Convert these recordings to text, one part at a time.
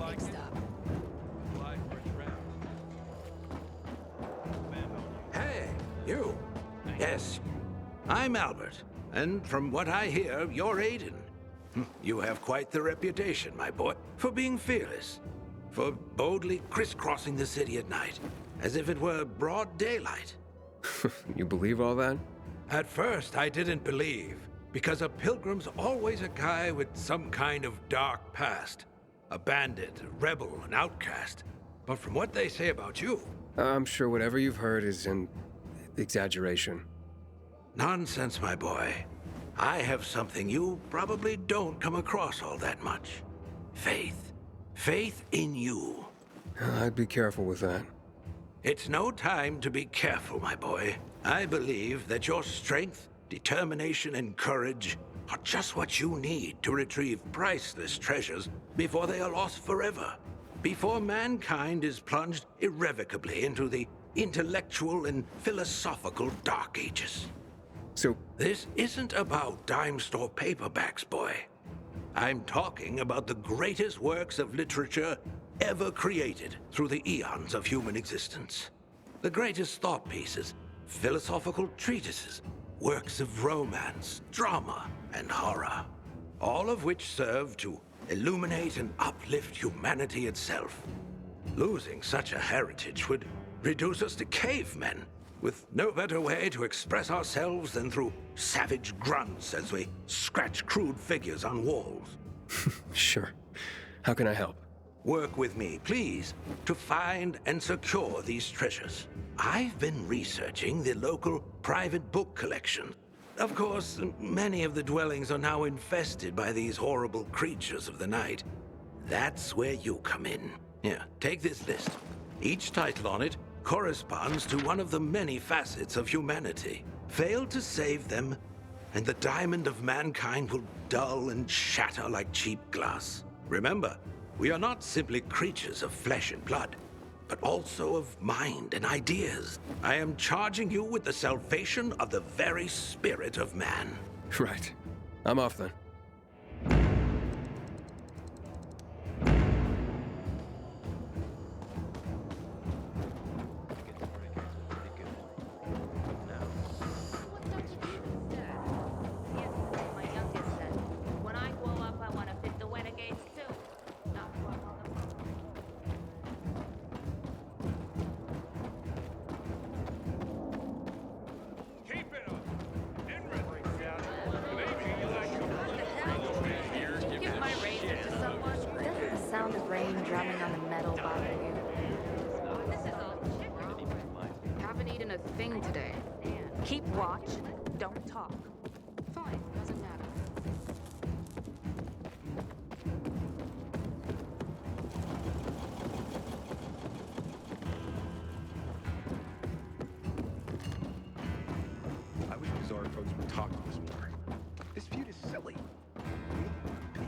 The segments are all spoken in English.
traffic stop. Hey, you. Yes, I'm Albert, and from what I hear, you're Aiden. You have quite the reputation, my boy, for being fearless, for boldly crisscrossing the city at night, as if it were broad daylight. You believe all that? At first, I didn't believe, because a pilgrim's always a guy with some kind of dark past. A bandit, a rebel, an outcast. But from what they say about you... I'm sure whatever you've heard is an exaggeration. Nonsense, my boy. I have something you probably don't come across all that much. Faith. Faith in you. I'd be careful with that. It's no time to be careful, my boy. I believe that your strength, determination, and courage are just what you need to retrieve priceless treasures before they are lost forever. Before mankind is plunged irrevocably into the intellectual and philosophical Dark Ages. So, This isn't about dime store paperbacks, boy. I'm talking about the greatest works of literature ever created through the eons of human existence. The greatest thought pieces, philosophical treatises, works of romance, drama, and horror. All of which serve to illuminate and uplift humanity itself. Losing such a heritage would reduce us to cavemen, with no better way to express ourselves than through savage grunts as we scratch crude figures on walls. sure. How can I help? Work with me, please, to find and secure these treasures. I've been researching the local private book collection. Of course, many of the dwellings are now infested by these horrible creatures of the night. That's where you come in. Here, take this list. Each title on it corresponds to one of the many facets of humanity. Fail to save them, and the diamond of mankind will dull and shatter like cheap glass. Remember, we are not simply creatures of flesh and blood, but also of mind and ideas. I am charging you with the salvation of the very spirit of man. Right. I'm off then. Sound of rain drumming on the metal bother you. This is all shit. Haven't eaten a thing today. Keep watch. Don't talk. Fine, doesn't matter. I wish Bizarre folks would talk to us more. This feud is silly. Peace.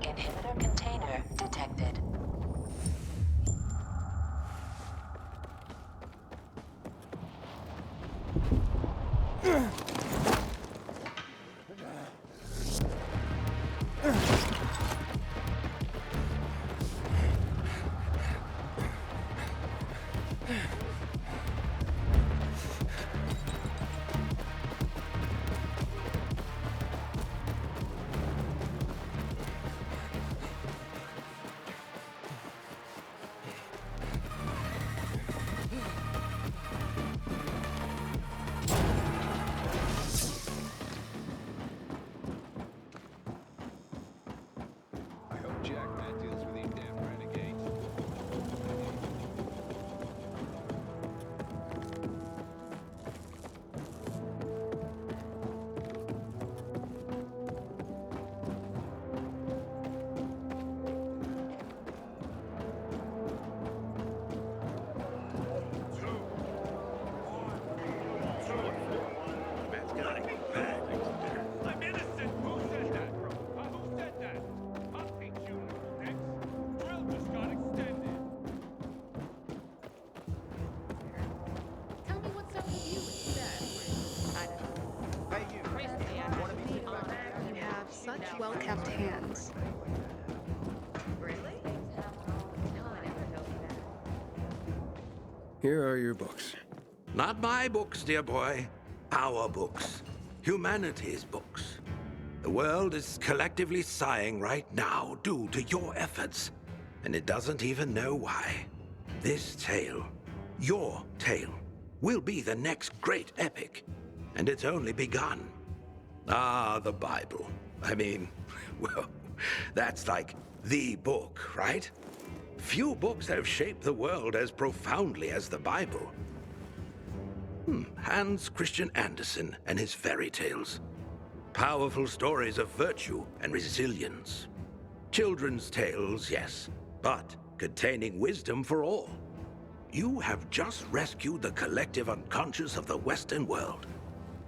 Inhibitor container detected. I hope Jackman deals with these damn renegades. Man's gotta be bad. I'm innocent! Who said that? Who said that? I'll teach you, Dex. Drill just got extended. Tell me what's up with you instead. I don't know. Hey, you. Recently, I had to be on You have such well-kept hands. Really? No, I never felt that. Here are your books. Not my books, dear boy. Our books. Humanity's books. The world is collectively sighing right now due to your efforts, and it doesn't even know why. This tale, your tale, will be the next great epic, and it's only begun. Ah, the Bible. I mean, well, that's like the book, right? Few books have shaped the world as profoundly as the Bible. Hans Christian Andersen and his fairy tales. Powerful stories of virtue and resilience. Children's tales, yes, but containing wisdom for all. You have just rescued the collective unconscious of the Western world.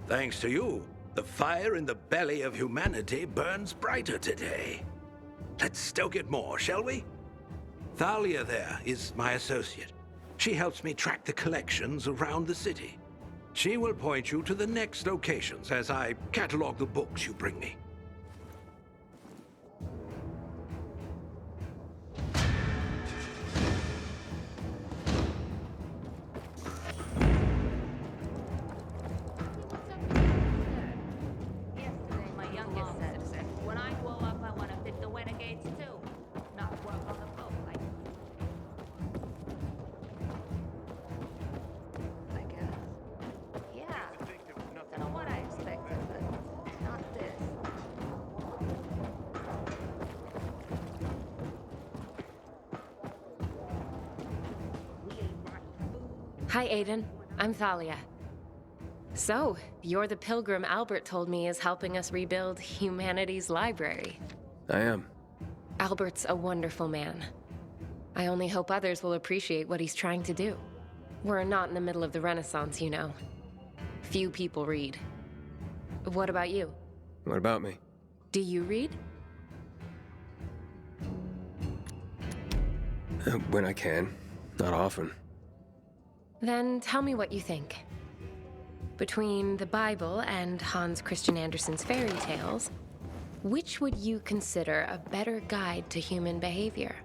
Thanks to you, the fire in the belly of humanity burns brighter today. Let's stoke it more, shall we? Thalia there is my associate. She helps me track the collections around the city. She will point you to the next locations as I catalog the books you bring me. Yesterday, my youngest said, when I grow up, I want to fit the renegades too. Not work on the boat like I guess. Yeah. Don't know what I expected, but not this. Hi, Aiden. I'm Thalia. So, you're the pilgrim Albert told me is helping us rebuild humanity's library. I am. Albert's a wonderful man. I only hope others will appreciate what he's trying to do. We're not in the middle of the Renaissance, you know. Few people read. What about you? What about me? Do you read? When I can. Not often. Then tell me what you think. Between the Bible and Hans Christian Andersen's fairy tales, which would you consider a better guide to human behavior?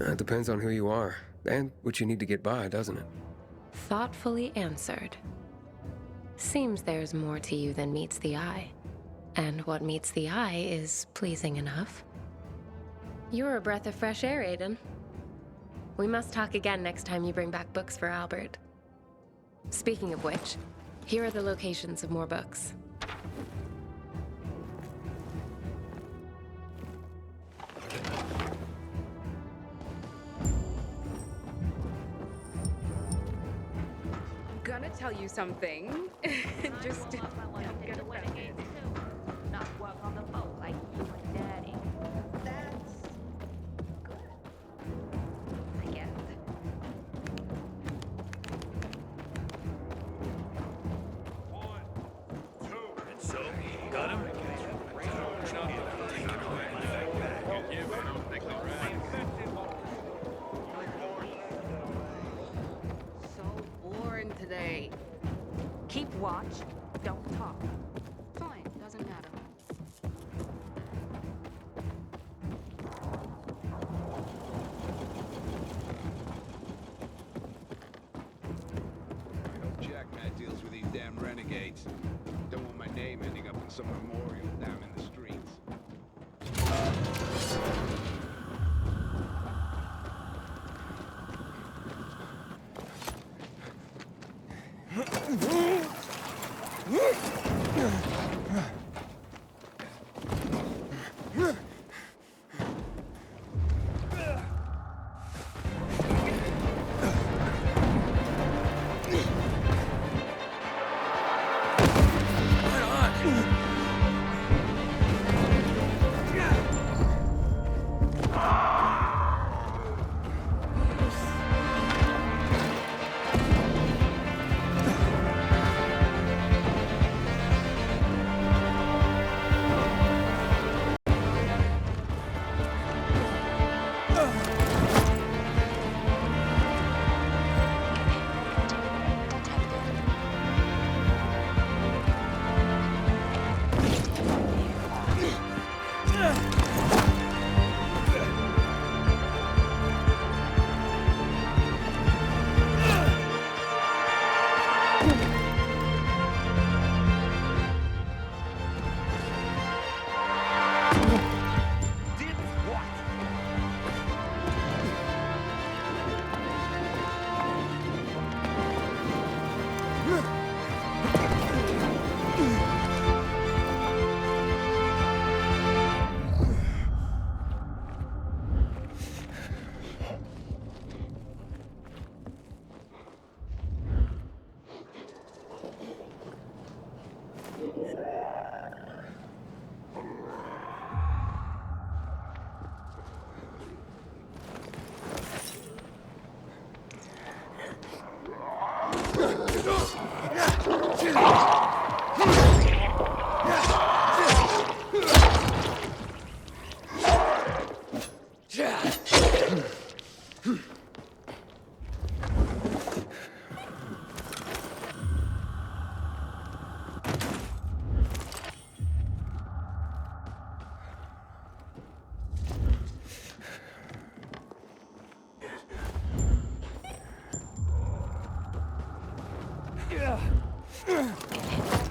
It depends on who you are, and what you need to get by, doesn't it? Thoughtfully answered. Seems there's more to you than meets the eye. And what meets the eye is pleasing enough. You're a breath of fresh air, Aiden. We must talk again next time you bring back books for Albert. Speaking of which, here are the locations of more books. Gonna tell you something. Just don't get offended. Not work on the boat like you and Daddy. That's good, I guess. One, two, and so got him. So boring today. Keep watch. Don't talk. Fine, doesn't matter. I Jack Matt deals with these damn renegades. Don't want my name ending up in some memorial down in the streets. Inhibitor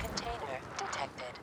container detected.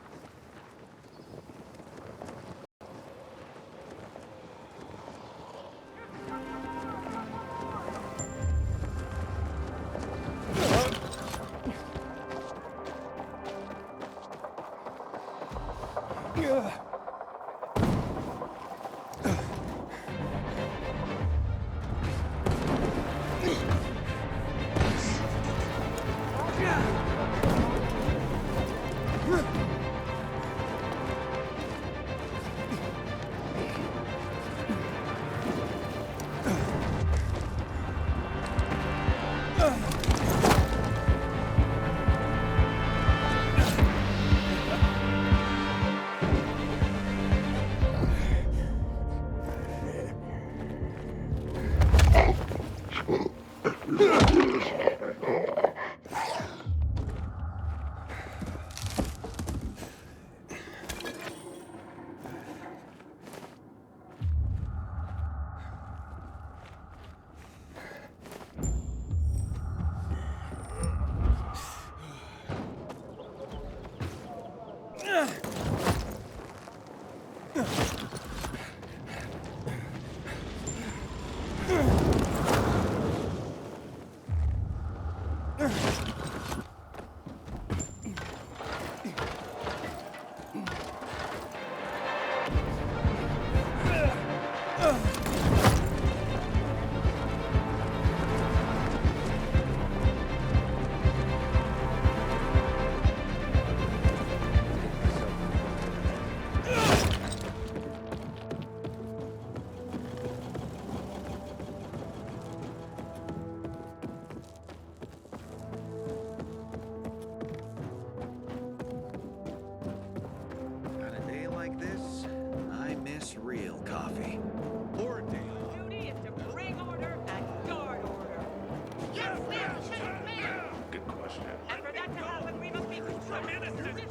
innocent!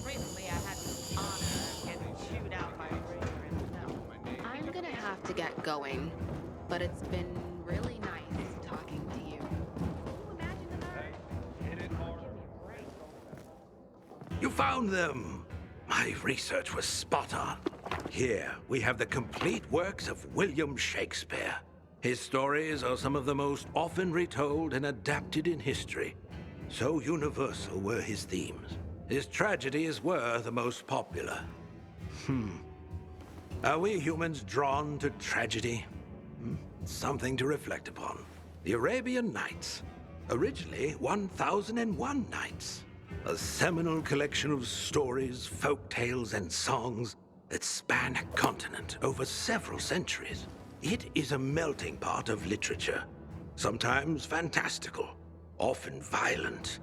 Recently, I had the honor of getting chewed out by a raider himself. I'm gonna have to get going, but it's been really nice talking to you. Imagine the nerve. Hit it hard. You found them! My research was spot on. Here, we have the complete works of William Shakespeare. His stories are some of the most often retold and adapted in history. So universal were his themes. His tragedies were the most popular. Are we humans drawn to tragedy? Something to reflect upon. The Arabian Nights. Originally 1001 Nights. A seminal collection of stories, folk tales, and songs that span a continent over several centuries. It is a melting pot of literature. Sometimes fantastical, often violent.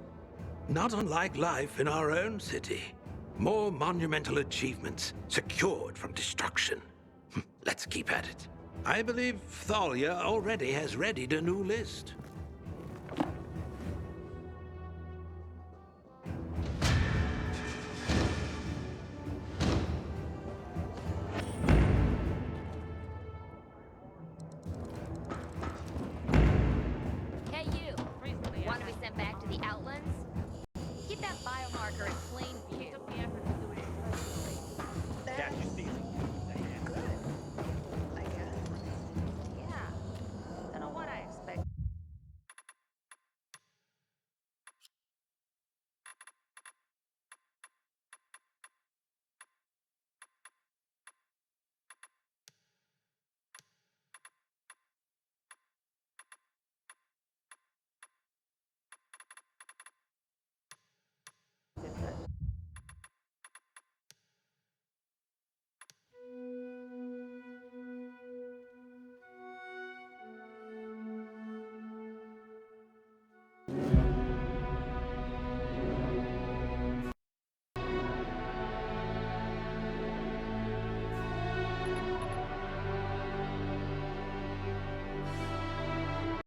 Not unlike life in our own city. More monumental achievements secured from destruction. Let's keep at it. I believe Thalia already has readied a new list.